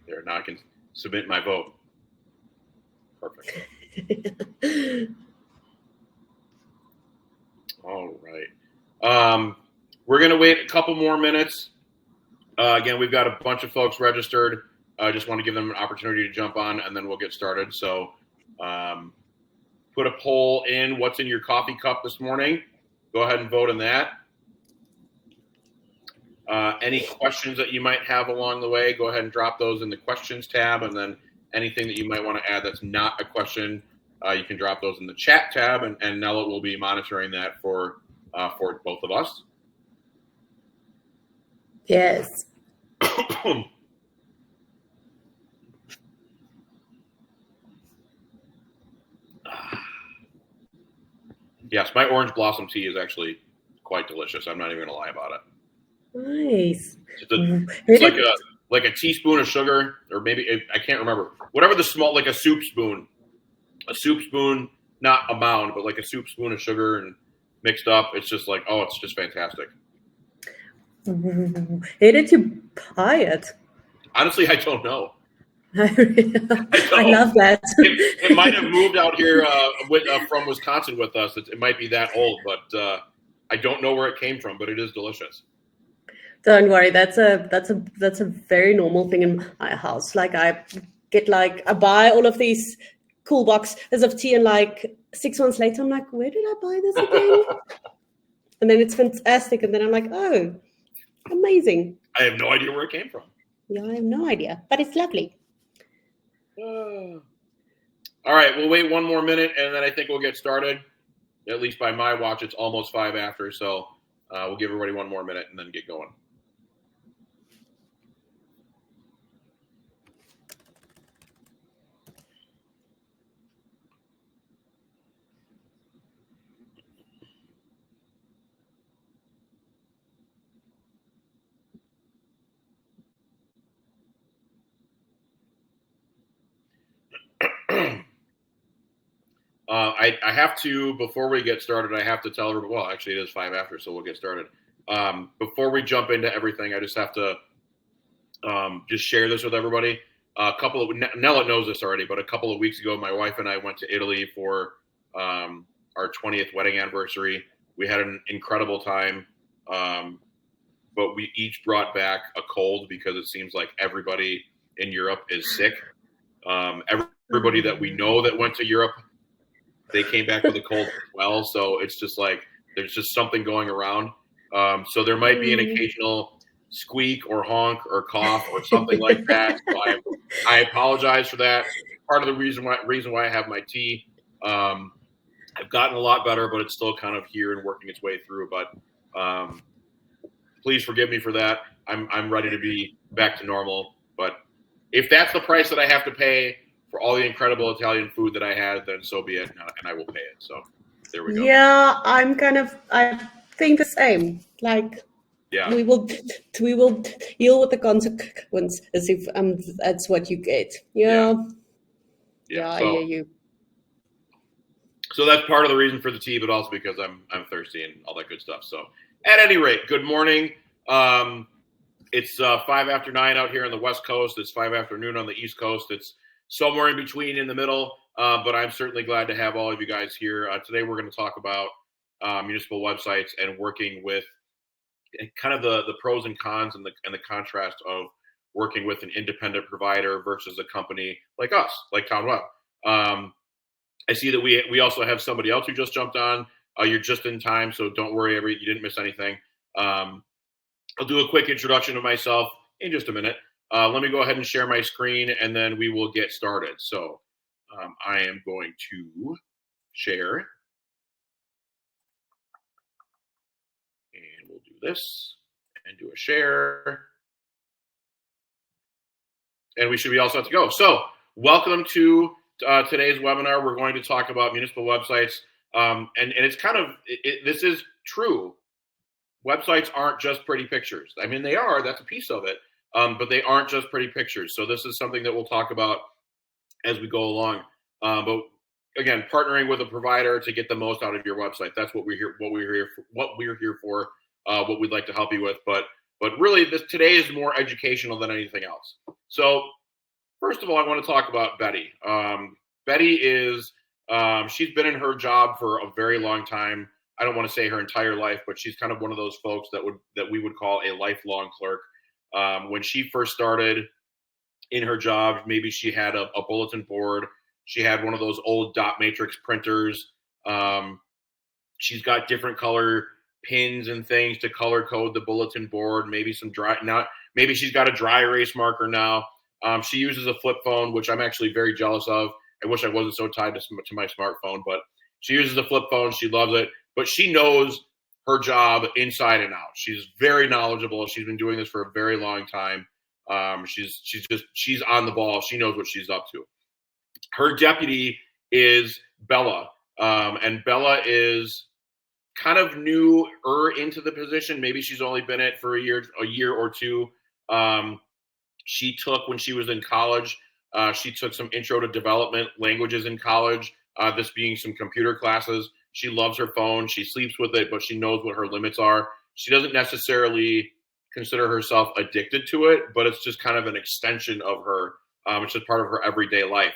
There, now I can submit my vote. Perfect. All right. We're going to wait a couple more minutes. Again, we've got a bunch of folks registered. I just want to give them an opportunity to jump on, and then we'll get started. So put a poll in what's in your coffee cup this morning. Go ahead and vote on that. Any questions that you might have along the way, go ahead and drop those in the questions tab. And then anything that you might want to add that's not a question, you can drop those in the chat tab. And Nella will be monitoring that for both of us. Yes. Yes, my orange blossom tea is actually quite delicious. I'm not even going to lie about it. Nice. It's like a teaspoon of sugar, or maybe I can't remember. Whatever the small, like a soup spoon, not a mound, but like a soup spoon of sugar and mixed up. It's just like, oh, it's just fantastic. Where did you buy it? Honestly, I don't know. I love that. It might have moved out here from Wisconsin with us. It might be that old, but I don't know where it came from. But it is delicious. Don't worry, that's a very normal thing in my house. Like I buy all of these cool boxes of tea, and like 6 months later, I'm like, where did I buy this again? And then it's fantastic, and then I'm like, oh, amazing. I have no idea where it came from. Yeah, I have no idea, but it's lovely. All right, we'll wait one more minute, and then I think we'll get started. At least by my watch, it's almost 5 after, so we'll give everybody one more minute and then get going. I have to, before we get started, I have to tell everybody, well, actually it is 5 after, so we'll get started. Before we jump into everything, I just have to just share this with everybody. Nella knows this already, but a couple of weeks ago, my wife and I went to Italy for our 20th wedding anniversary. We had an incredible time, but we each brought back a cold because it seems like everybody in Europe is sick. Everybody that we know that went to Europe, they came back with a cold as well. So it's just like there's just something going around. So there might be an occasional squeak or honk or cough or something like that. So I apologize for that. Part of the reason why I have my tea. I've gotten a lot better, but it's still kind of here and working its way through. But please forgive me for that. I'm ready to be back to normal. But if that's the price that I have to pay for all the incredible Italian food that I had, then so be it, and I will pay it. So there we go. Yeah, I think the same. Like, yeah, we will deal with the consequences if that's what you get. Yeah. So that's part of the reason for the tea, but also because I'm thirsty and all that good stuff. So at any rate, good morning. It's 5 after 9 out here on the West Coast. It's 5 afternoon on the East Coast. It's somewhere in between in the middle, but I'm certainly glad to have all of you guys here. Today we're going to talk about municipal websites and working with kind of the pros and cons and the contrast of working with an independent provider versus a company like us, like Town Web. I see that we also have somebody else who just jumped on. You're just in time, so don't worry, you didn't miss anything. I'll do a quick introduction of myself in just a minute. Let me go ahead and share my screen, and then we will get started. So I am going to share. And we'll do this and do a share. And we should be all set to go. So welcome to today's webinar. We're going to talk about municipal websites. And it's kind of, this is true. Websites aren't just pretty pictures. I mean, they are, that's a piece of it. But they aren't just pretty pictures. So this is something that we'll talk about as we go along. But again, partnering with a provider to get the most out of your website. That's what we're here for, what we'd like to help you with. But really today is more educational than anything else. So First of all, I want to talk about Betty. Betty is she's been in her job for a very long time. I don't want to say her entire life, but she's kind of one of those folks that we would call a lifelong clerk. When she first started in her job, maybe she had a bulletin board. She had one of those old dot matrix printers. She's got different color pins and things to color code the bulletin board. Maybe some maybe she's got a dry erase marker now. She uses a flip phone, which I'm actually very jealous of. I wish I wasn't so tied to my smartphone, but she uses a flip phone. She loves it, but she knows her job inside and out. She's very knowledgeable. She's been doing this for a very long time. She's on the ball. She knows what she's up to. Her deputy is Bella, and Bella is kind of newer into the position. Maybe she's only been it for a year or two. She took, when she was in college, she took some intro to development languages in college, this being some computer classes. She loves her phone. She sleeps with it, but she knows what her limits are. She doesn't necessarily consider herself addicted to it, but it's just kind of an extension of her. It's just part of her everyday life.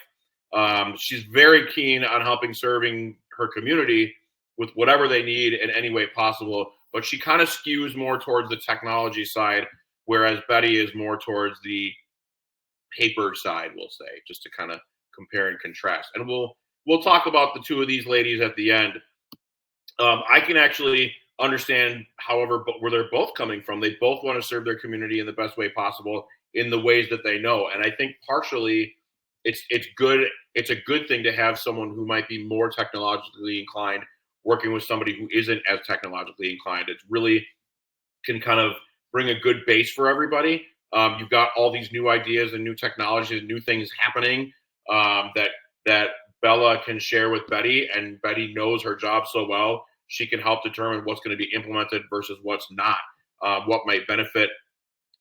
She's very keen on serving her community with whatever they need in any way possible, but she kind of skews more towards the technology side, whereas Betty is more towards the paper side, we'll say, just to kind of compare and contrast. And we'll talk about the two of these ladies at the end. I can actually understand, however, where they're both coming from. They both want to serve their community in the best way possible in the ways that they know. And I think partially it's good. It's a good thing to have someone who might be more technologically inclined working with somebody who isn't as technologically inclined. It really can kind of bring a good base for everybody. You've got all these new ideas and new technologies and new things happening that Bella can share with Betty, and Betty knows her job so well, she can help determine what's going to be implemented versus what's not, what might benefit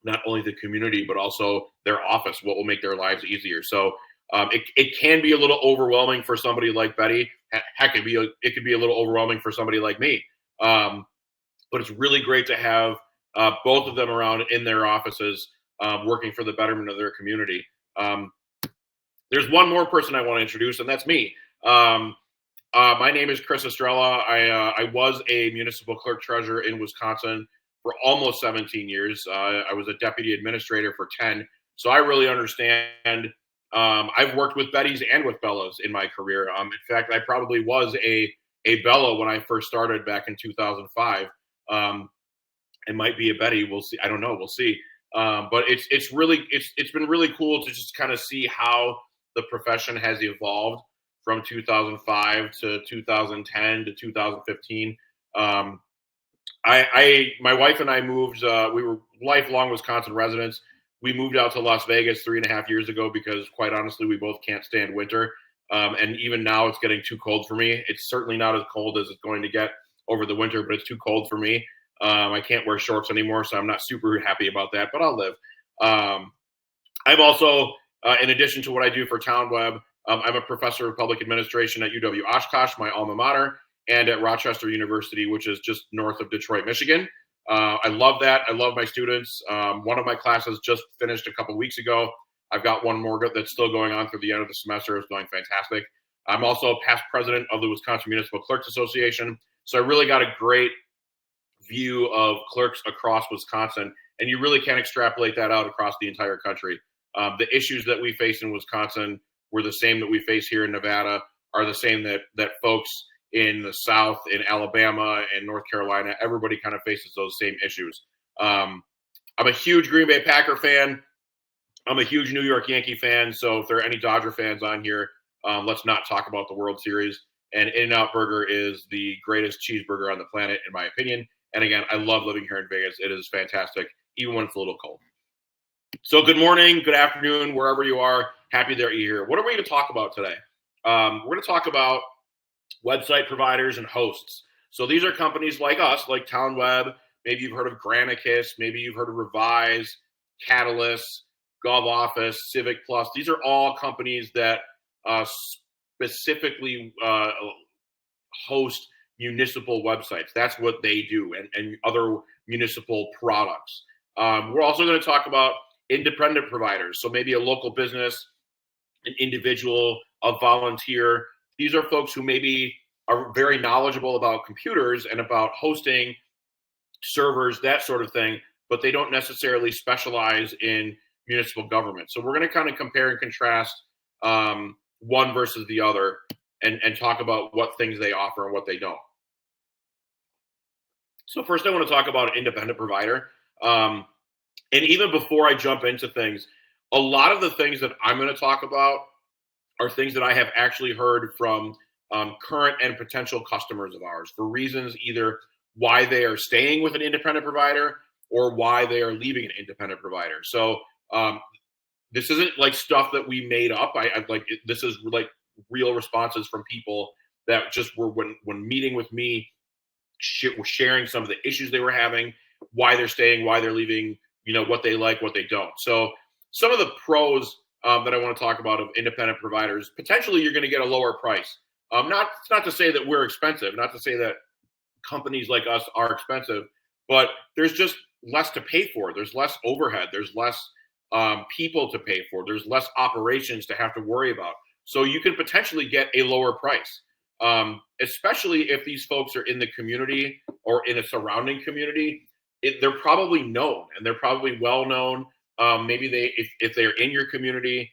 not only the community, but also their office, what will make their lives easier. So it can be a little overwhelming for somebody like Betty. Heck, it could be a little overwhelming for somebody like me. But it's really great to have both of them around in their offices, working for the betterment of their community. There's one more person I want to introduce, and that's me. My name is Chris Estrella. I was a municipal clerk treasurer in Wisconsin for almost 17 years. I was a deputy administrator for 10. So I really understand. I've worked with Betty's and with Bella's in my career. In fact, I probably was a Bella when I first started back in 2005. It might be a Betty. We'll see. I don't know. We'll see. But it's been really cool to just kind of see how the profession has evolved from 2005 to 2010 to 2015. My wife and I moved. We were lifelong Wisconsin residents. We moved out to Las Vegas 3.5 years ago because, quite honestly, we both can't stand winter. And even now, it's getting too cold for me. It's certainly not as cold as it's going to get over the winter, but it's too cold for me. I can't wear shorts anymore, so I'm not super happy about that, but I'll live. I'm also, in addition to what I do for TownWeb, I'm a professor of public administration at UW Oshkosh, my alma mater, and at Rochester University, which is just north of Detroit, Michigan. I love that. I love my students. One of my classes just finished a couple weeks ago. I've got one more that's still going on through the end of the semester. It's going fantastic. I'm also past president of the Wisconsin Municipal Clerks Association. So I really got a great view of clerks across Wisconsin, and you really can extrapolate that out across the entire country. The issues that we face in Wisconsin were the same that we face here in Nevada, are the same that folks in the South, in Alabama, and North Carolina, everybody kind of faces those same issues. I'm a huge Green Bay Packer fan. I'm a huge New York Yankee fan. So if there are any Dodger fans on here, let's not talk about the World Series. And In-N-Out Burger is the greatest cheeseburger on the planet, in my opinion. And again, I love living here in Vegas. It is fantastic, even when it's a little cold. So good morning, good afternoon, wherever you are. Happy that you're here. What are we going to talk about today? We're going to talk about website providers and hosts. So these are companies like us, like TownWeb. Maybe you've heard of Granicus. Maybe you've heard of Revise, Catalyst, GovOffice, Civic Plus. These are all companies that specifically host municipal websites. That's what they do, and other municipal products. We're also going to talk about independent providers. So maybe a local business an individual, a volunteer. These are folks who maybe are very knowledgeable about computers and about hosting servers, that sort of thing, but they don't necessarily specialize in municipal government. So we're going to kind of compare and contrast one versus the other and talk about what things they offer and what they don't. So first I want to talk about an independent provider. And even before I jump into things, a lot of the things that I'm going to talk about are things that I have actually heard from current and potential customers of ours for reasons either why they are staying with an independent provider or why they are leaving an independent provider. So this isn't like stuff that we made up. This is like real responses from people that just were when meeting with me, were sharing some of the issues they were having, why they're staying, why they're leaving, what they like, what they don't. So some of the pros that I want to talk about of independent providers, potentially you're going to get a lower price. It's not to say that we're expensive, not to say that companies like us are expensive, but there's just less to pay for. There's less overhead. There's less people to pay for. There's less operations to have to worry about. So you can potentially get a lower price, especially if these folks are in the community or in a surrounding community. They're probably known and they're probably well known. Maybe if they're in your community,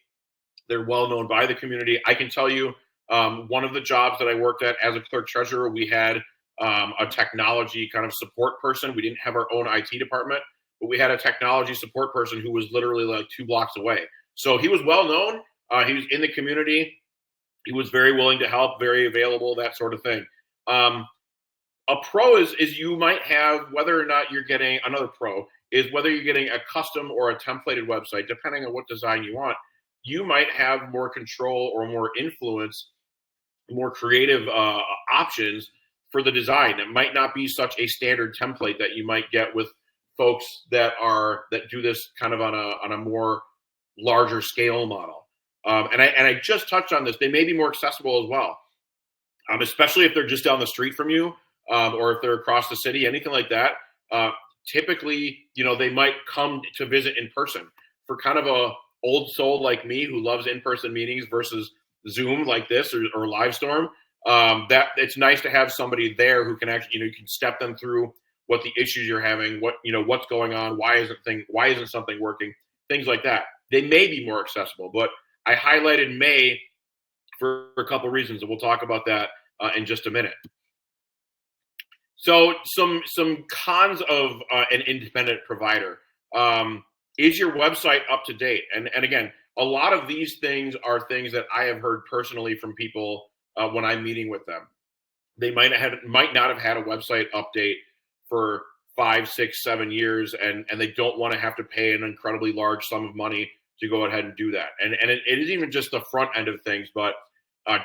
they're well known by the community. I can tell you, one of the jobs that I worked at as a clerk treasurer, we had a technology kind of support person. We didn't have our own IT department, but we had a technology support person who was literally like 2 blocks away. So he was well known. He was in the community. He was very willing to help, very available, that sort of thing. A pro is you might have, whether or not you're getting, another pro is whether you're getting a custom or a templated website, depending on what design you want, you might have more control or more influence, more creative options for the design. It might not be such a standard template that you might get with folks that do this kind of on a more larger scale model. And I just touched on this. They may be more accessible as well, especially if they're just down the street from you, or if they're across the city, anything like that. Typically, they might come to visit in person. For kind of a old soul like me who loves in-person meetings versus Zoom like this or Livestorm, that it's nice to have somebody there who can actually, you can step them through what the issues you're having, what's going on, why isn't something working, things like that. They may be more accessible, but I highlighted may for a couple reasons, and we'll talk about that in just a minute. So some cons of an independent provider. Is your website up to date? And again, a lot of these things are things that I have heard personally from people when I'm meeting with them. They might not have had a website update for 5, 6, 7 years, and they don't want to have to pay an incredibly large sum of money to go ahead and do that. And it isn't even just the front end of things, but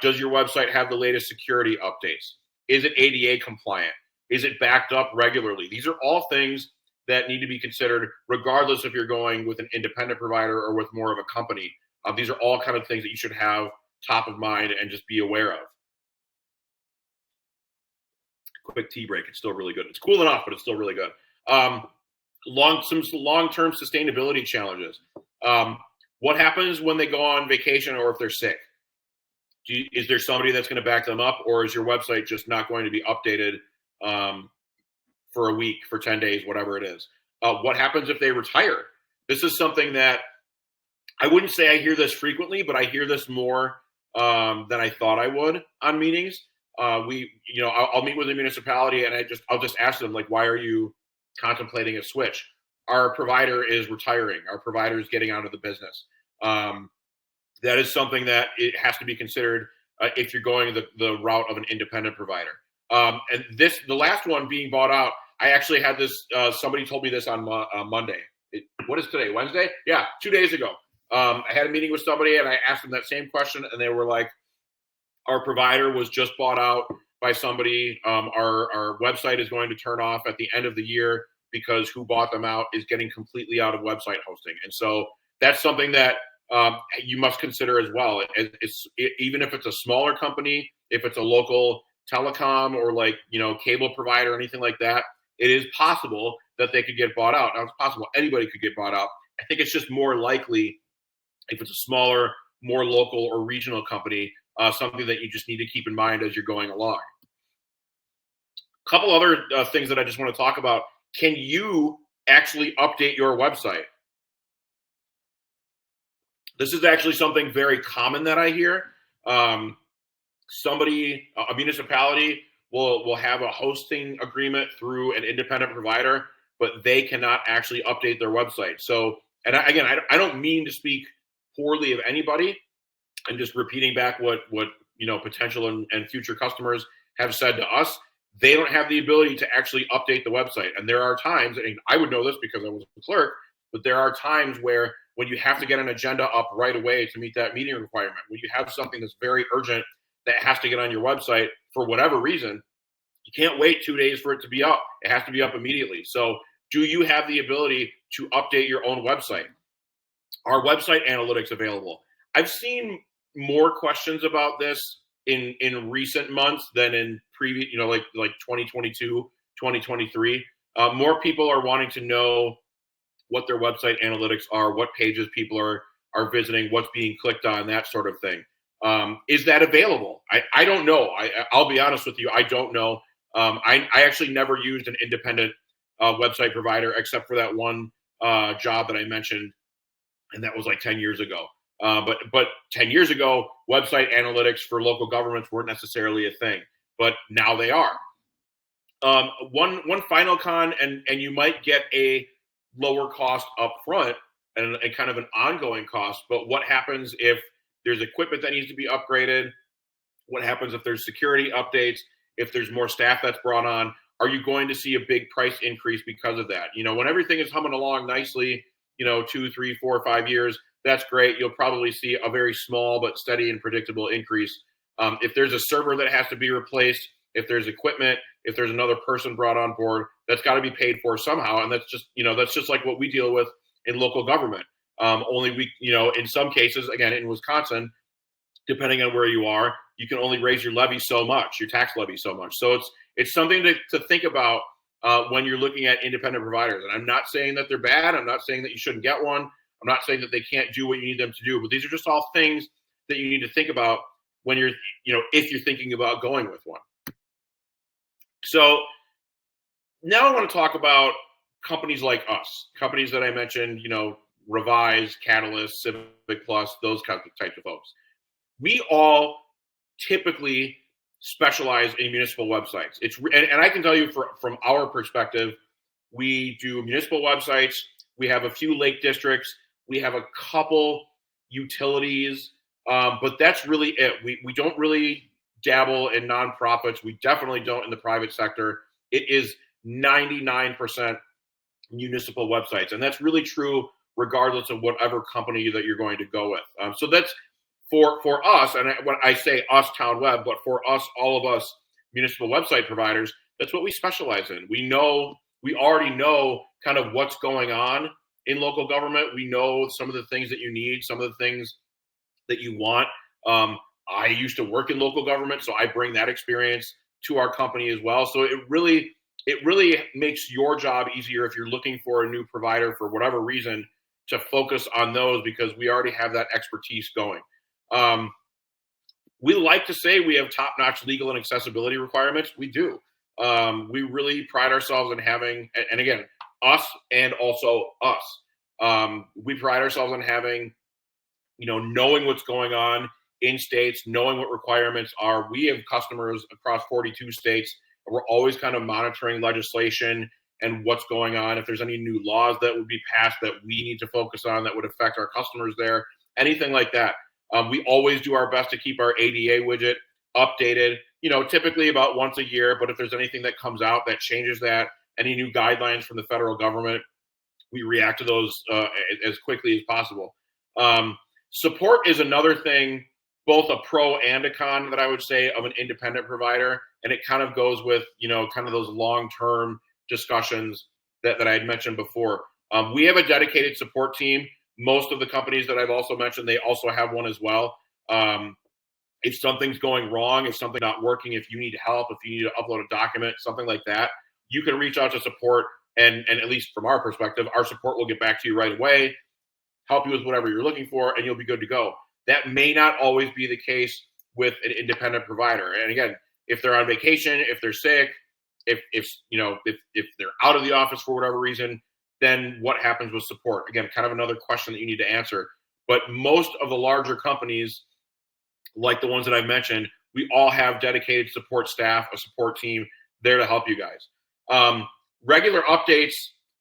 does your website have the latest security updates? Is it ADA compliant? Is it backed up regularly? These are all things that need to be considered, regardless if you're going with an independent provider or with more of a company. These are all kind of things that you should have top of mind and just be aware of. Quick tea break. It's still really good. It's cooling off, but it's still really good. Some long-term sustainability challenges. What happens when they go on vacation or if they're sick? Is there somebody that's going to back them up, or is your website just not going to be updated for a week, for 10 days, whatever it is? What happens if they retire? This is something that I wouldn't say I hear this frequently, but I hear this more than I thought I would on meetings. I'll meet with a municipality and I'll just ask them, like, why are you contemplating a switch? Our provider is retiring. Our provider is getting out of the business. That is something that it has to be considered if you're going the route of an independent provider. And the last one being bought out, I actually had this, somebody told me this on Monday. What is today, Wednesday? Yeah, 2 days ago. I had a meeting with somebody and I asked them that same question and they were like, our provider was just bought out by somebody. Our website is going to turn off at the end of the year because who bought them out is getting completely out of website hosting. And so that's something that you must consider as well. Even if it's a smaller company, if it's a local telecom or cable provider or anything like that, it is possible that they could get bought out. Now, it's possible anybody could get bought out. I think it's just more likely if it's a smaller, more local or regional company, something that you just need to keep in mind as you're going along. A couple other things that I just want to talk about. Can you actually update your website? This is actually something very common that I hear. A municipality will have a hosting agreement through an independent provider, but they cannot actually update their website. So, and I don't mean to speak poorly of anybody. I'm just repeating back what potential and future customers have said to us. They don't have the ability to actually update the website. And there are times, and I would know this because I was a clerk, but there are times where when you have to get an agenda up right away to meet that meeting requirement, when you have something that's very urgent that has to get on your website for whatever reason, you can't wait 2 days for it to be up. It has to be up immediately. So do you have the ability to update your own website? Are website analytics available? I've seen more questions about this in recent months than in previous, like 2022, 2023. More people are wanting to know what their website analytics are, what pages people are visiting, what's being clicked on, that sort of thing. Is that available? I don't know. I'll be honest with you. I don't know. I actually never used an independent website provider except for that one job that I mentioned, and that was like 10 years ago. But 10 years ago, website analytics for local governments weren't necessarily a thing, but now they are. One final con, and you might get a lower cost up front and kind of an ongoing cost, but what happens if there's equipment that needs to be upgraded? What happens if there's security updates? If there's more staff that's brought on, are you going to see a big price increase because of that? When everything is humming along nicely, 2, 3, 4, 5 years, that's great. You'll probably see a very small but steady and predictable increase. If there's a server that has to be replaced, if there's equipment, if there's another person brought on board, that's got to be paid for somehow. And that's just like what we deal with in local government. Only we, in some cases, again, in Wisconsin, depending on where you are, you can only raise your levy so much, your tax levy so much. So it's something to think about when you're looking at independent providers. And I'm not saying that they're bad. I'm not saying that you shouldn't get one. I'm not saying that they can't do what you need them to do. But these are just all things that you need to think about when you're, if you're thinking about going with one. So now I want to talk about companies like us, companies that I mentioned, Revise, Catalyst, Civic Plus, those types of folks. We all typically specialize in municipal websites. And I can tell you from our perspective, we do municipal websites. We have a few lake districts. We have a couple utilities, but that's really it. We don't really dabble in nonprofits. We definitely don't in the private sector. It is 99% municipal websites. And that's really true regardless of whatever company that you're going to go with. So that's for us, and when I say us, Town Web, but for us, all of us municipal website providers, that's what we specialize in. We already know kind of what's going on in local government. We know some of the things that you need, some of the things that you want. I used to work in local government, so I bring that experience to our company as well. So it really makes your job easier if you're looking for a new provider for whatever reason to focus on those, because we already have that expertise going. We like to say we have top-notch legal and accessibility requirements. We do. We really pride ourselves in having, and again, us and also us. We pride ourselves in having, knowing what's going on in states, knowing what requirements are. We have customers across 42 states. And we're always kind of monitoring legislation and what's going on. If there's any new laws that would be passed that we need to focus on that would affect our customers there, anything like that. We always do our best to keep our ADA widget updated, typically about once a year. But if there's anything that comes out that changes that, any new guidelines from the federal government, we react to those as quickly as possible. Support is another thing, both a pro and a con that I would say of an independent provider. And it kind of goes with, kind of those long-term discussions that I had mentioned before. We have a dedicated support team. Most of the companies that I've also mentioned, they also have one as well. If something's going wrong, if something's not working, if you need help, if you need to upload a document, something like that, you can reach out to support. And at least from our perspective, our support will get back to you right away, help you with whatever you're looking for, and you'll be good to go. That may not always be the case with an independent provider. And again, if they're on vacation, if they're sick, if they're out of the office for whatever reason, then what happens with support? Again, kind of another question that you need to answer. But most of the larger companies, like the ones that I've mentioned, we all have dedicated support staff, a support team there to help you guys. Regular updates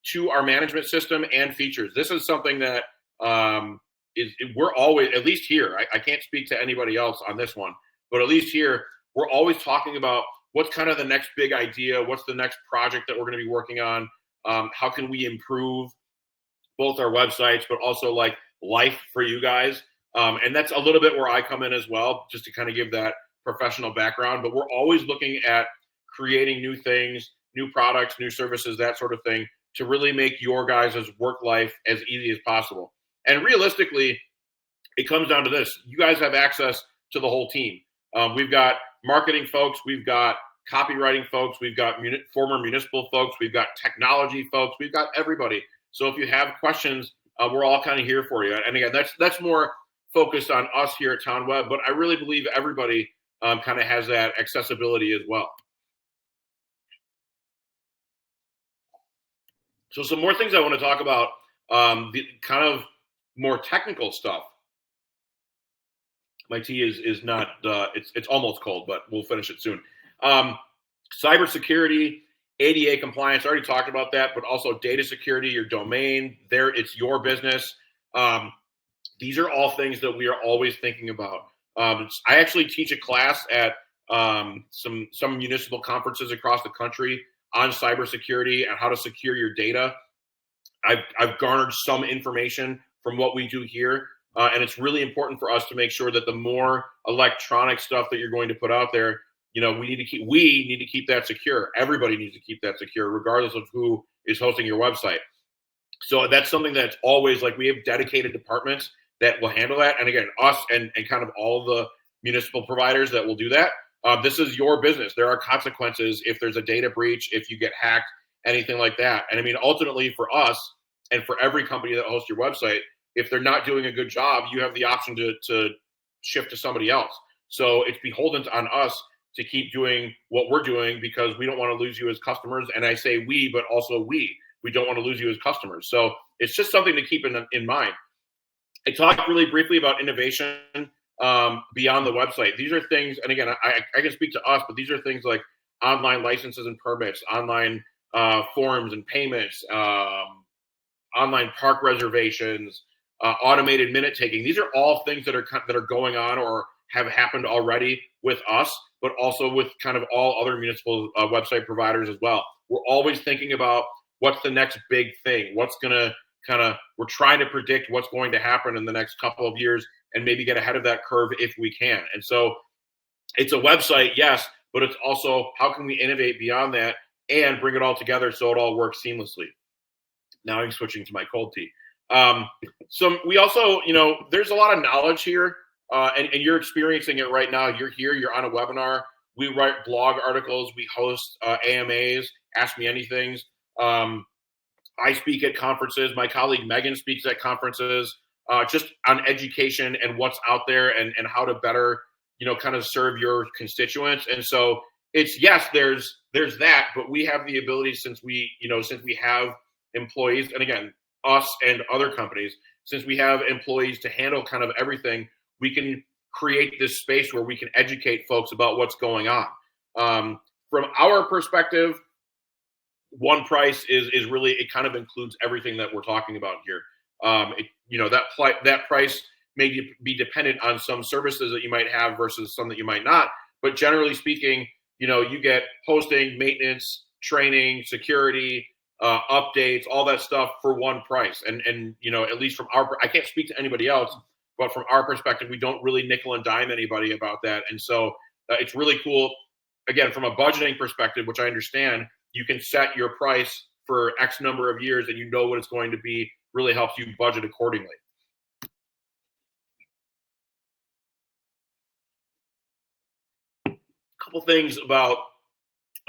to our management system and features. This is something that we're always, at least here, I can't speak to anybody else on this one, but at least here, we're always talking about what's kind of the next big idea, what's the next project that we're going to be working on, how can we improve both our websites, but also like life for you guys. And that's a little bit where I come in as well, just to kind of give that professional background. But we're always looking at creating new things, new products, new services, that sort of thing, to really make your guys' work life as easy as possible. And realistically, it comes down to this. You guys have access to the whole team. We've got marketing folks, we've got copywriting folks, we've got former municipal folks, we've got technology folks, we've got everybody. So if you have questions, we're all kind of here for you. And again, that's more focused on us here at Town Web, but I really believe everybody kind of has that accessibility as well. So some more things I want to talk about, the kind of more technical stuff. My tea is not, it's almost cold, but we'll finish it soon. Cybersecurity, ADA compliance, I already talked about that, but also data security, your domain, it's your business. These are all things that we are always thinking about. I actually teach a class at some municipal conferences across the country on cybersecurity and how to secure your data. I've garnered some information from what we do here, and it's really important for us to make sure that the more electronic stuff that you're going to put out there, we need to keep that secure. Everybody needs to keep that secure, regardless of who is hosting your website. So that's something that's always, like, we have dedicated departments that will handle that. And again, us and kind of all the municipal providers that will do that. This is your business. There are consequences if there's a data breach, if you get hacked, anything like that. And I mean, ultimately for us and for every company that hosts your website, if they're not doing a good job, you have the option to shift to somebody else. So it's beholden on us to keep doing what we're doing, because we don't want to lose you as customers. And I say we, but also we don't want to lose you as customers. So it's just something to keep in mind. I talked really briefly about innovation beyond the website. These are things, and again, I can speak to us, but these are things like online licenses and permits, online forms and payments, online park reservations, automated minute taking. These are all things that are going on or have happened already with us, but also with kind of all other municipal website providers as well. We're always thinking about what's the next big thing, what's going to we're trying to predict what's going to happen in the next couple of years and maybe get ahead of that curve if we can. And so it's a website, yes, but it's also how can we innovate beyond that and bring it all together so it all works seamlessly. Now I'm switching to my cold tea. So we also, there's a lot of knowledge here, and you're experiencing it right now. You're here, you're on a webinar. We write blog articles. We host AMAs, Ask Me Anythings. I speak at conferences. My colleague Megan speaks at conferences, just on education and what's out there and how to better, kind of serve your constituents. And so it's, yes, there's that, but we have the ability, since we have employees, and again, us and other companies, since we have employees to handle kind of everything, we can create this space where we can educate folks about what's going on. From our perspective, one price is really, it kind of includes everything that we're talking about here. That price may be dependent on some services that you might have versus some that you might not. But generally speaking, you get hosting, maintenance, training, security, updates, all that stuff for one price. And at least from I can't speak to anybody else, but from our perspective, we don't really nickel and dime anybody about that. And so it's really cool. Again, from a budgeting perspective, which I understand, you can set your price for X number of years and you know what it's going to be, really helps you budget accordingly. A couple things about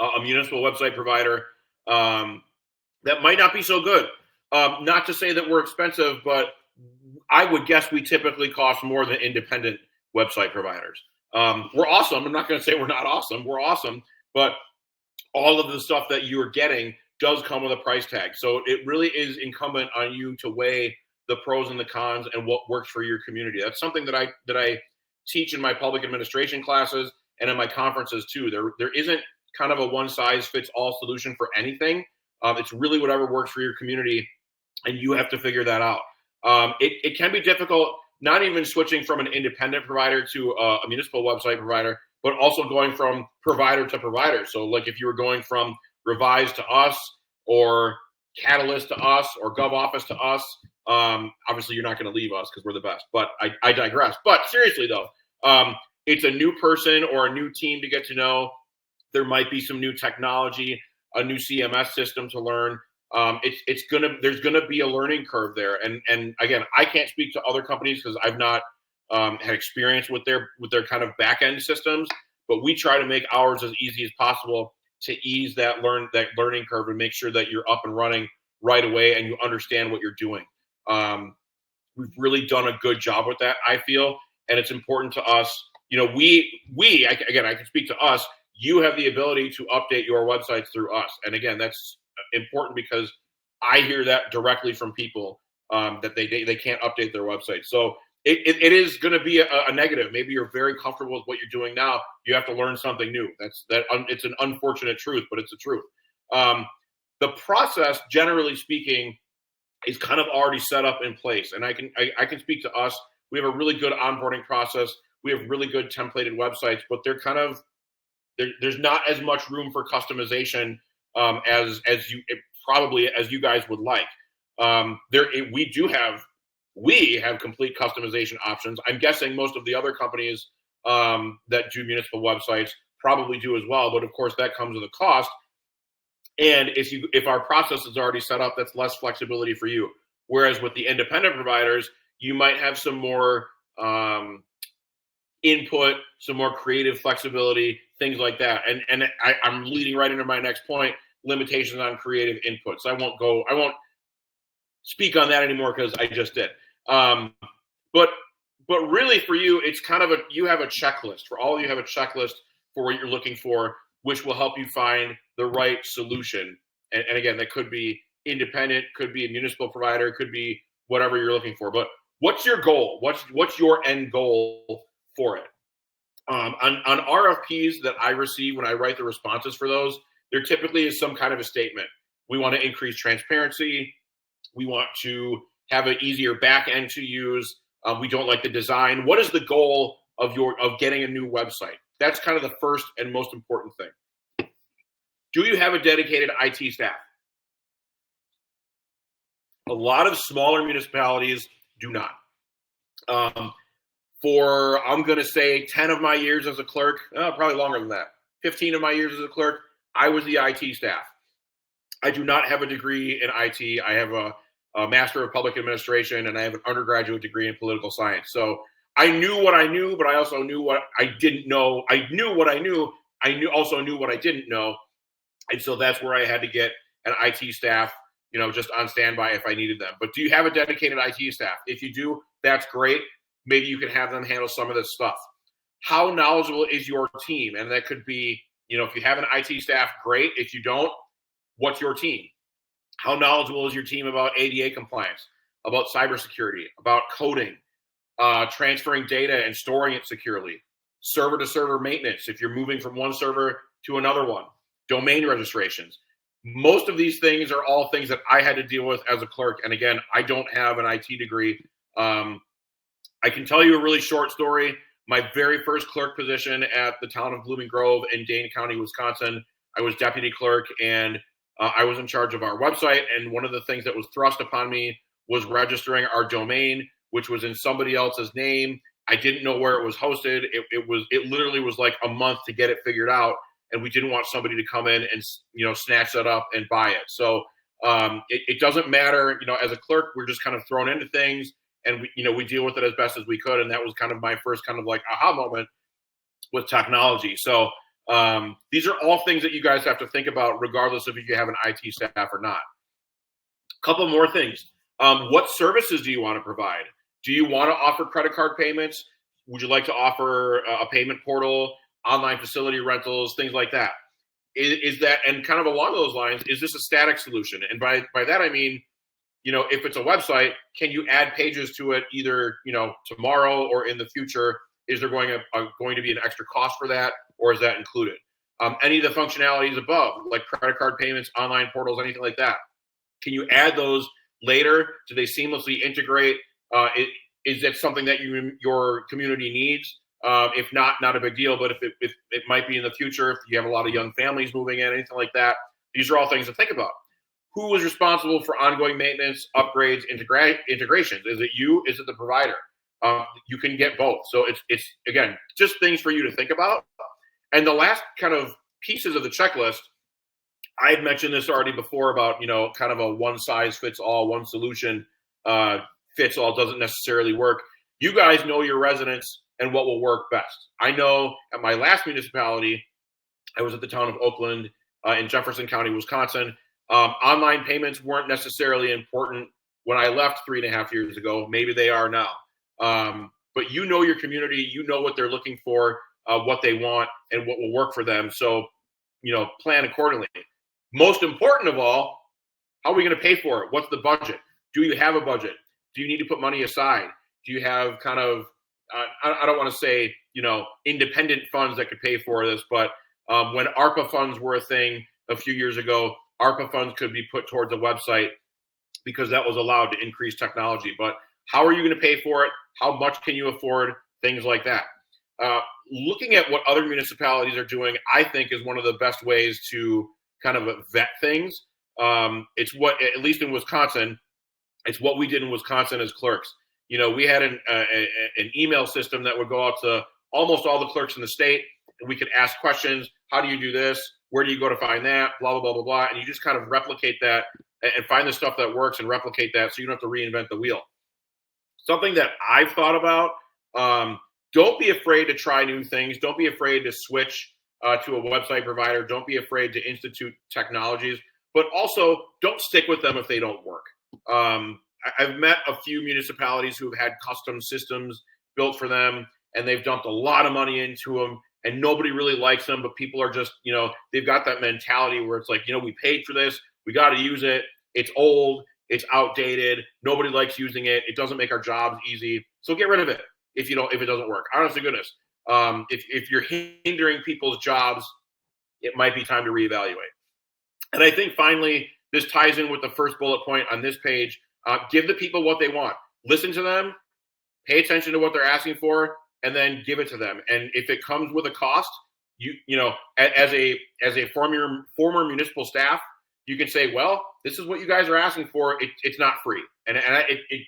a municipal website provider that might not be so good. Not to say that we're expensive, but I would guess we typically cost more than independent website providers. We're awesome. I'm not going to say we're not awesome. We're awesome, but all of the stuff that you're getting does come with a price tag. So it really is incumbent on you to weigh the pros and the cons and what works for your community. That's something that I teach in my public administration classes and in my conferences too. There isn't kind of a one size fits all solution for anything. It's really whatever works for your community, and you have to figure that out. It can be difficult, not even switching from an independent provider to a municipal website provider, but also going from provider to provider. So like if you were going from Revise to us, or Catalyst to us, or GovOffice to us, obviously you're not going to leave us because we're the best, but I digress. But seriously though, it's a new person or a new team to get to know. There might be some new technology, a new CMS system to learn. There's gonna be a learning curve there. And again, I can't speak to other companies because I've not had experience with their kind of back end systems, but we try to make ours as easy as possible to ease that learning curve and make sure that you're up and running right away and you understand what you're doing. We've really done a good job with that, I feel, and it's important to us. You know, I can speak to us. You have the ability to update your websites through us, and again, that's important because I hear that directly from people that they can't update their website. So it is going to be a negative. Maybe you're very comfortable with what you're doing now. You have to learn something new. It's an unfortunate truth, but it's the truth. The process, generally speaking, is kind of already set up in place. And I can speak to us. We have a really good onboarding process. We have really good templated websites, but they're kind of there's not as much room for customization as you guys would like. We have complete customization options. I'm guessing most of the other companies that do municipal websites probably do as well, but of course that comes with a cost. And if our process is already set up, that's less flexibility for you. Whereas with the independent providers, you might have some more input, some more creative flexibility, things like that. And I'm leading right into my next point: limitations on creative inputs. I won't speak on that anymore because I just did. But really for you, it's kind of you have a checklist. For all of you have a checklist for what you're looking for, which will help you find the right solution. And again, that could be independent, could be a municipal provider, could be whatever you're looking for. But what's your goal? What's your end goal for it? On RFPs that I receive when I write the responses for those, there typically is some kind of a statement. We want to increase transparency. We want to have an easier back end to use. We don't like the design. What is the goal of getting a new website? That's kind of the first and most important thing. Do you have a dedicated IT staff? A lot of smaller municipalities do not. I'm going to say 10 of my years as a clerk, probably longer than that, 15 of my years as a clerk, I was the IT staff. I do not have a degree in IT. I have a Master of Public Administration, and I have an undergraduate degree in political science. So I knew what I knew, but I also knew what I didn't know. I knew what I knew. Also knew what I didn't know. And so that's where I had to get an IT staff, just on standby if I needed them. But do you have a dedicated IT staff? If you do, that's great. Maybe you can have them handle some of this stuff. How knowledgeable is your team? And that could be, if you have an IT staff, great. If you don't, what's your team? How knowledgeable is your team about ADA compliance, about cybersecurity, about coding, transferring data and storing it securely, server-to-server maintenance if you're moving from one server to another one, domain registrations. Most of these things are all things that I had to deal with as a clerk. And again, I don't have an IT degree. I can tell you a really short story. My very first clerk position at the town of Blooming Grove in Dane County, Wisconsin, I was deputy clerk, and I was in charge of our website. And one of the things that was thrust upon me was registering our domain, which was in somebody else's name. I didn't know where it was hosted. It literally was like a month to get it figured out. And we didn't want somebody to come in and, snatch that up and buy it. So it doesn't matter, as a clerk, we're just kind of thrown into things, and we deal with it as best as we could. And that was kind of my first kind of like aha moment with technology. So these are all things that you guys have to think about, regardless of if you have an IT staff or not. A couple more things. What services do you want to provide? Do you want to offer credit card payments? Would you like to offer a payment portal, online facility rentals, things like that? Is that, and kind of along those lines, is this a static solution? And by that, I mean, if it's a website, can you add pages to it either, tomorrow or in the future? Is there going to be an extra cost for that, or is that included? Any of the functionalities above, like credit card payments, online portals, anything like that, can you add those later? Do they seamlessly integrate? Is that something that your community needs? If not, not a big deal. But if it might be in the future, if you have a lot of young families moving in, anything like that, these are all things to think about. Who is responsible for ongoing maintenance, upgrades, integrations? Is it you? Is it the provider? You can get both. So it's again, just things for you to think about. And the last kind of pieces of the checklist, I had mentioned this already before about, kind of a one size fits all, one solution fits all doesn't necessarily work. You guys know your residents and what will work best. I know at my last municipality, I was at the town of Oakland in Jefferson County, Wisconsin. Online payments weren't necessarily important when I left 3.5 years ago. Maybe they are now. But your community, what they're looking for, what they want, and what will work for them. So, plan accordingly. Most important of all, how are we going to pay for it? What's the budget? Do you have a budget? Do you need to put money aside? Do you have kind of, I don't want to say, independent funds that could pay for this, but when ARPA funds were a thing a few years ago, ARPA funds could be put towards a website because that was allowed to increase technology. But how are you going to pay for it? How much can you afford? Things like that. Looking at what other municipalities are doing, I think is one of the best ways to kind of vet things. It's what, at least in Wisconsin, it's what we did in Wisconsin as clerks. We had an email system that would go out to almost all the clerks in the state, and we could ask questions. How do you do this? Where do you go to find that? Blah, blah, blah, blah, blah. And you just kind of replicate that and find the stuff that works and replicate that so you don't have to reinvent the wheel. Something that I've thought about, don't be afraid to try new things. Don't be afraid to switch to a website provider. Don't be afraid to institute technologies, but also don't stick with them if they don't work. I've met a few municipalities who've had custom systems built for them, and they've dumped a lot of money into them, and nobody really likes them, but people are just, they've got that mentality where it's like, we paid for this, we got to use it. It's old, it's outdated, nobody likes using it. It doesn't make our jobs easy. So get rid of it if it doesn't work. Honest to goodness. If you're hindering people's jobs, it might be time to reevaluate. And I think finally, this ties in with the first bullet point on this page. Give the people what they want. Listen to them, pay attention to what they're asking for, and then give it to them. And if it comes with a cost, as a former municipal staff, you can say, well, this is what you guys are asking for. It's not free. And it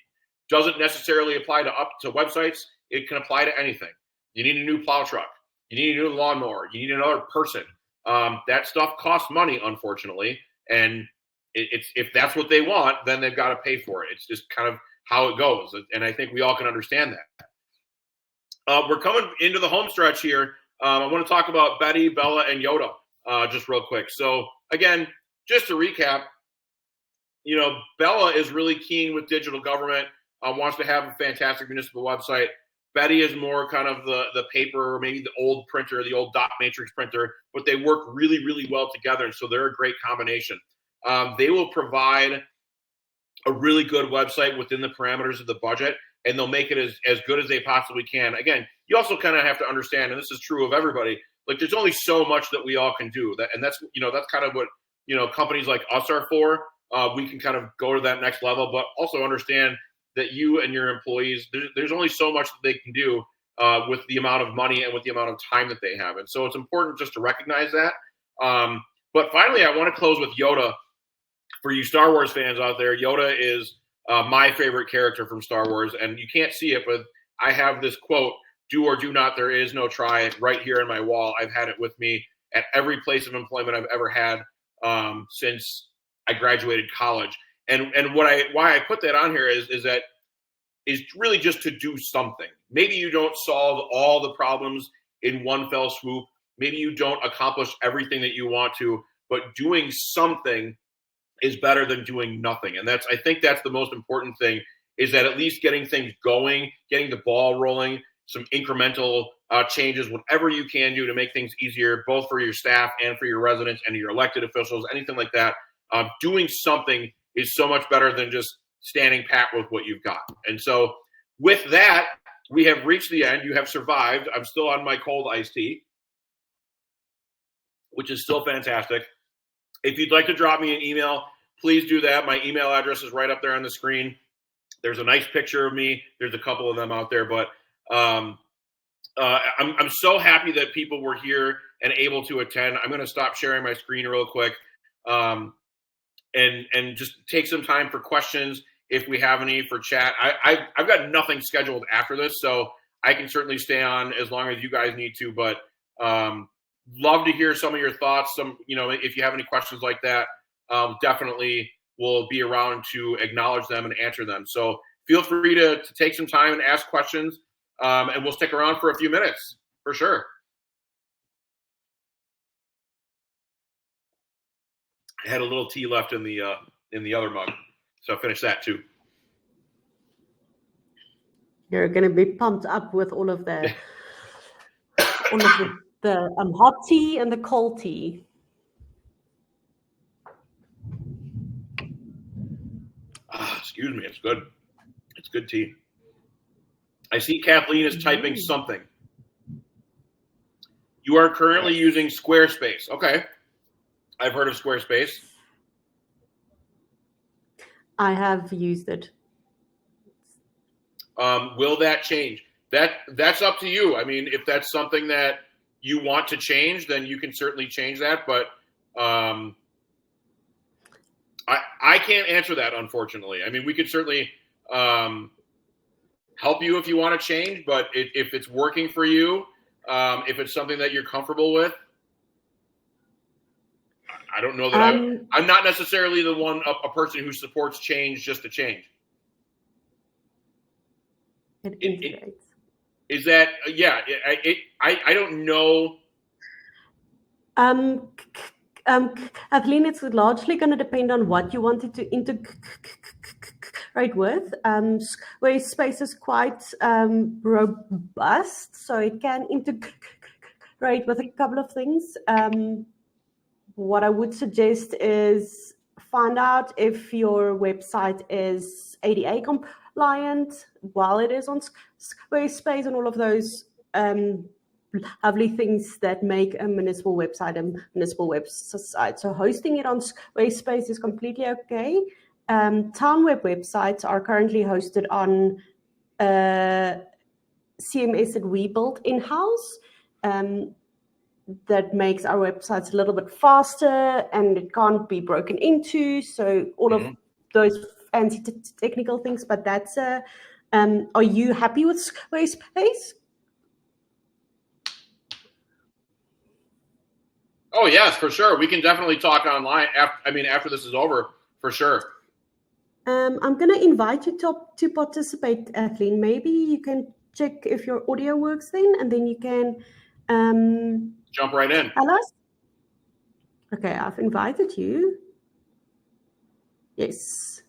doesn't necessarily apply to websites. It can apply to anything. You need a new plow truck. You need a new lawnmower. You need another person. That stuff costs money, unfortunately. And if that's what they want, then they've got to pay for it. It's just kind of how it goes. And I think we all can understand that. We're coming into the home stretch here. I want to talk about Betty, Bella, and Yoda just real quick. So again, just to recap, Bella is really keen with digital government, wants to have a fantastic municipal website. Betty is more kind of the paper, maybe the old printer, the old dot matrix printer, but they work really, really well together. And so they're a great combination. They will provide a really good website within the parameters of the budget, and they'll make it as good as they possibly can. Again, you also kind of have to understand, and this is true of everybody, like there's only so much that we all can do. That's kind of what, companies like us are for. We can kind of go to that next level, but also understand that you and your employees, there's only so much that they can do with the amount of money and with the amount of time that they have. And so it's important just to recognize that. But finally, I want to close with Yoda. For you Star Wars fans out there, Yoda is my favorite character from Star Wars. And you can't see it, but I have this quote, "Do or do not, there is no try," right here in my wall. I've had it with me at every place of employment I've ever had since I graduated college. And why I put that on here is really just to do something. Maybe you don't solve all the problems in one fell swoop. Maybe you don't accomplish everything that you want to, but doing something is better than doing nothing. And I think that's the most important thing, is that at least getting things going, getting the ball rolling, some incremental changes, whatever you can do to make things easier, both for your staff and for your residents and your elected officials, anything like that. Doing something is so much better than just standing pat with what you've got. And so with that, we have reached the end. You have survived. I'm still on my cold iced tea, which is still fantastic. If you'd like to drop me an email, please do that. My email address is right up there on the screen. There's a nice picture of me. There's a couple of them out there, but I'm so happy that people were here and able to attend. I'm going to stop sharing my screen real quick, and just take some time for questions if we have any, for chat. I've got nothing scheduled after this, so I can certainly stay on as long as you guys need to. But love to hear some of your thoughts. If you have any questions like that, definitely will be around to acknowledge them and answer them. So feel free to take some time and ask questions, and we'll stick around for a few minutes for sure. I had a little tea left in the other mug, so I finished that too. You're going to be pumped up with all of the hot tea and the cold tea. Excuse me, it's good. It's good tea. I see Kathleen is typing something. You are currently using Squarespace. Okay. I've heard of Squarespace. I have used it. Will that change? That's up to you. I mean, if that's something that you want to change, then you can certainly change that. But I can't answer that, unfortunately. I mean, we could certainly help you if you want to change, but if it's working for you, if it's something that you're comfortable with, I don't know that I'm not necessarily a person who supports change just to change. It integrates. Is that, yeah, I don't know. Kathleen, it's largely going to depend on what you wanted to integrate with. Squarespace is quite robust, so it can integrate with a couple of things. What I would suggest is find out if your website is ADA compliant while it is on Squarespace and all of those lovely things that make a municipal website a municipal website. So hosting it on Squarespace is completely okay. Town web websites are currently hosted on CMS that we built in-house. That makes our websites a little bit faster and it can't be broken into. So all of those fancy technical things, but that's are you happy with Squarespace? Oh yes, for sure. We can definitely talk online after this is over, for sure. I'm going to invite you to participate, Kathleen. Maybe you can check if your audio works then, and then you can jump right in. Tell us. Okay, I've invited you. Yes.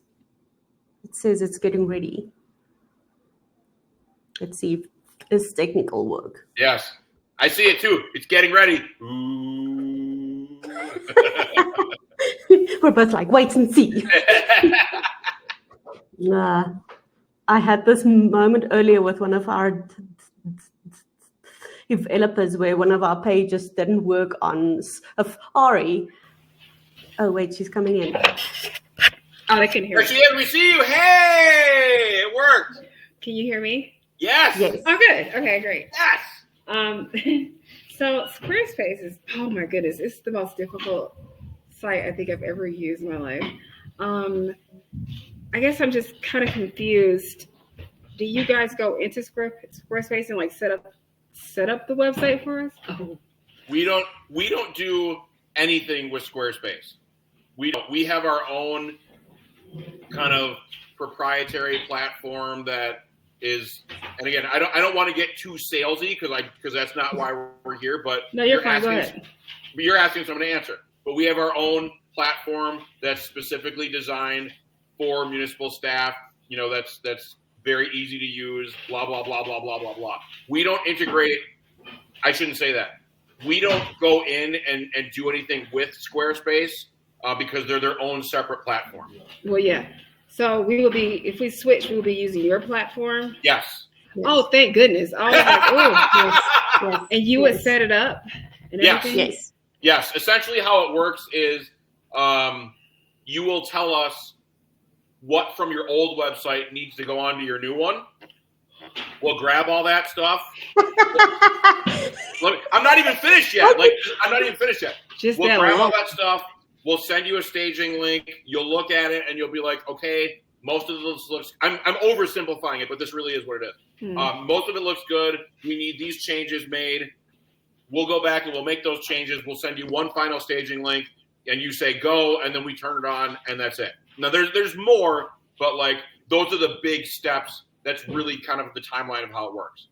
It says it's getting ready. Let's see if this technical work. Yes. I see it too. It's getting ready. Ooh. We're both like, wait and see. I had this moment earlier with one of our developers where one of our pages didn't work on Safari. Oh, wait, she's coming in. Oh, I can hear you. There she is. We see you. Hey, it worked. Can you hear me? Yes. Oh, good. Okay, great. Yes. So Squarespace is, oh my goodness, it's the most difficult site I think I've ever used in my life. I guess I'm just kind of confused. Do you guys go into Squarespace and like set up the website for us? Oh. We don't do anything with Squarespace. We have our own kind of proprietary platform that is, and again, I don't want to get too salesy because that's not why we're here. But no, you're fine. Go ahead. You're asking someone to answer. But we have our own platform that's specifically designed for municipal staff. That's very easy to use. Blah blah blah blah blah blah blah. We don't integrate. I shouldn't say that. We don't go in and do anything with Squarespace because they're their own separate platform. Well, yeah. So if we switch, we will be using your platform. Yes. Oh, thank goodness. I was like, oh, yes. And you would set it up and everything? Yes. Essentially how it works is you will tell us what from your old website needs to go onto your new one. We'll grab all that stuff. I'm not even finished yet. Just we'll grab all that stuff. We'll send you a staging link. You'll look at it and you'll be like, okay, most of this looks. I'm oversimplifying it, but this really is what it is. Most of it looks good. We need these changes made. We'll go back and we'll make those changes. We'll send you one final staging link, and you say go, and then we turn it on, and that's it. Now there's more, but like those are the big steps. That's really kind of the timeline of how it works.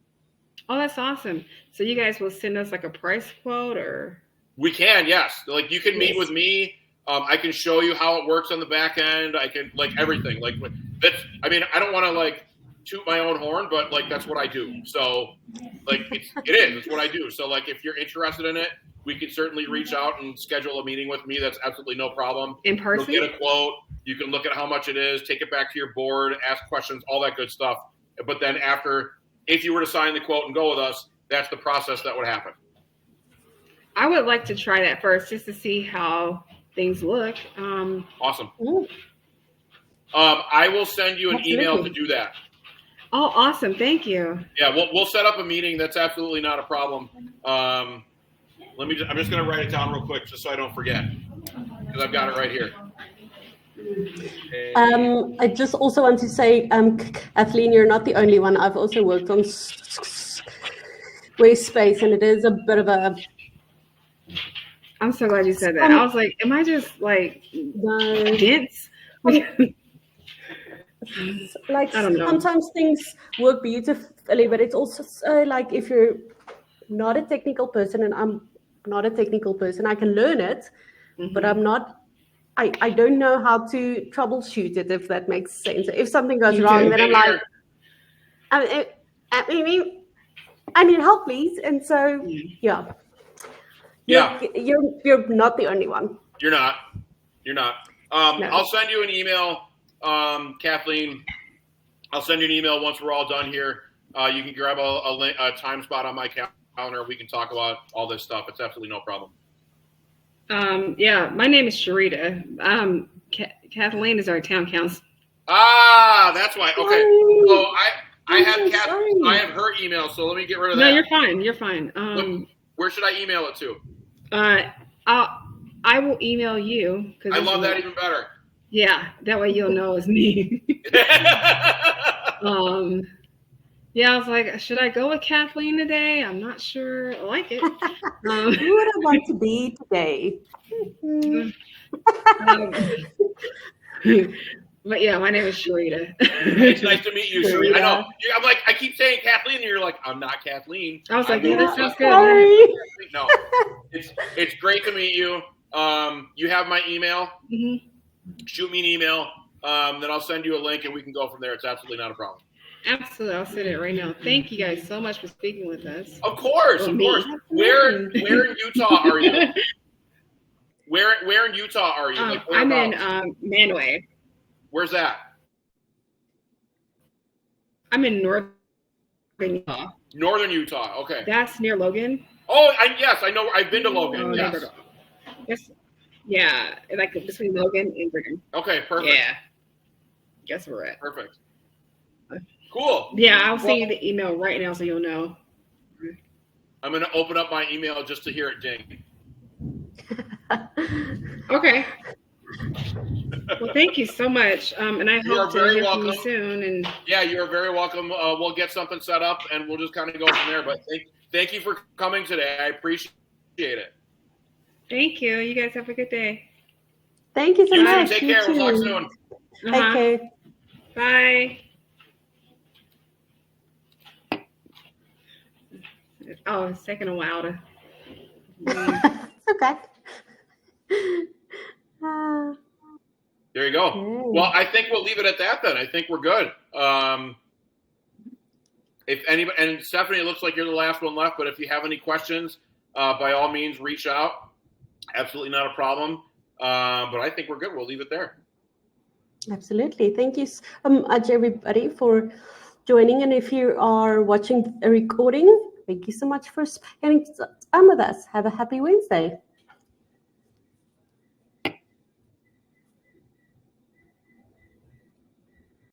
Oh, that's awesome. So you guys will send us like a price quote, or? We can, yes. Like you can meet with me. I can show you how it works on the back end. I can everything. That's. I mean, I don't want to toot my own horn, but that's what I do. So it's what I do. So if you're interested in it, we can certainly reach out and schedule a meeting with me. That's absolutely no problem. In person? You'll get a quote. You can look at how much it is, take it back to your board, ask questions, all that good stuff. But then if you were to sign the quote and go with us, that's the process that would happen. I would like to try that first just to see how things look. Awesome. I will send you an email to do that. Oh, awesome. Thank you. Yeah, we'll set up a meeting. That's absolutely not a problem. I'm just going to write it down real quick just so I don't forget because I've got it right here. I just also want to say, Kathleen, you're not the only one. I've also worked on Squarespace, and it is a bit of a... I'm so glad you said that. I was like, am I just dense? I don't know. Sometimes things work beautifully, but it's also so if you're not a technical person, and I'm not a technical person, I can learn it, but I'm not... I don't know how to troubleshoot it, if that makes sense. If something goes wrong, then I'm like, I need help, please. And so, yeah. You're not the only one. You're not. No. I'll send you an email, Kathleen. I'll send you an email once we're all done here. You can grab a time spot on my calendar. We can talk about all this stuff. It's absolutely no problem. My name is Sharita. Kathleen is our town council. Ah, that's why. Okay. So I have her email, so let me get rid of that. No, you're fine. Where should I email it to? I will email you. I love that even better. Yeah, that way you'll know it's me. I was like, should I go with Kathleen today? I'm not sure. I like it. Who would I want to be today? But yeah, my name is Sharita. It's nice to meet you, Sharita. I know. I'm like, I keep saying Kathleen, and you're like, I'm not Kathleen. I was like, yeah, that sounds good. Sorry. No, it's great to meet you. You have my email. Mm-hmm. Shoot me an email. Then I'll send you a link, and we can go from there. It's absolutely not a problem. Absolutely, I'll send it right now. Thank you guys so much for speaking with us. Of course. Where in Utah are you? Where in Utah are you? I'm in Manway. Where's that? I'm in northern Utah. Northern Utah. Okay. That's near Logan. Oh, yes, I know. I've been to Logan. Yes. Yeah, between Logan and Brigham. Okay, perfect. Yeah. Guess where we're at. Perfect. Cool. Yeah, I'll send you the email right now so you'll know. I'm going to open up my email just to hear it ding. Okay. Well, thank you so much. And I hope to hear from you soon. And yeah, you're very welcome. We'll get something set up and we'll just kind of go from there. But thank you for coming today. I appreciate it. Thank you. You guys have a good day. Thank you so much. Take care. We'll talk soon. Take care. Bye. Oh, it's taking a while to. It's okay. There you go. Okay. Well, I think we'll leave it at that then. I think we're good. If anybody, and Stephanie, it looks like you're the last one left, but if you have any questions, by all means, reach out. Absolutely not a problem. But I think we're good. We'll leave it there. Absolutely. Thank you much, everybody, for joining. And if you are watching a recording, thank you so much for spending time with us. Have a happy Wednesday.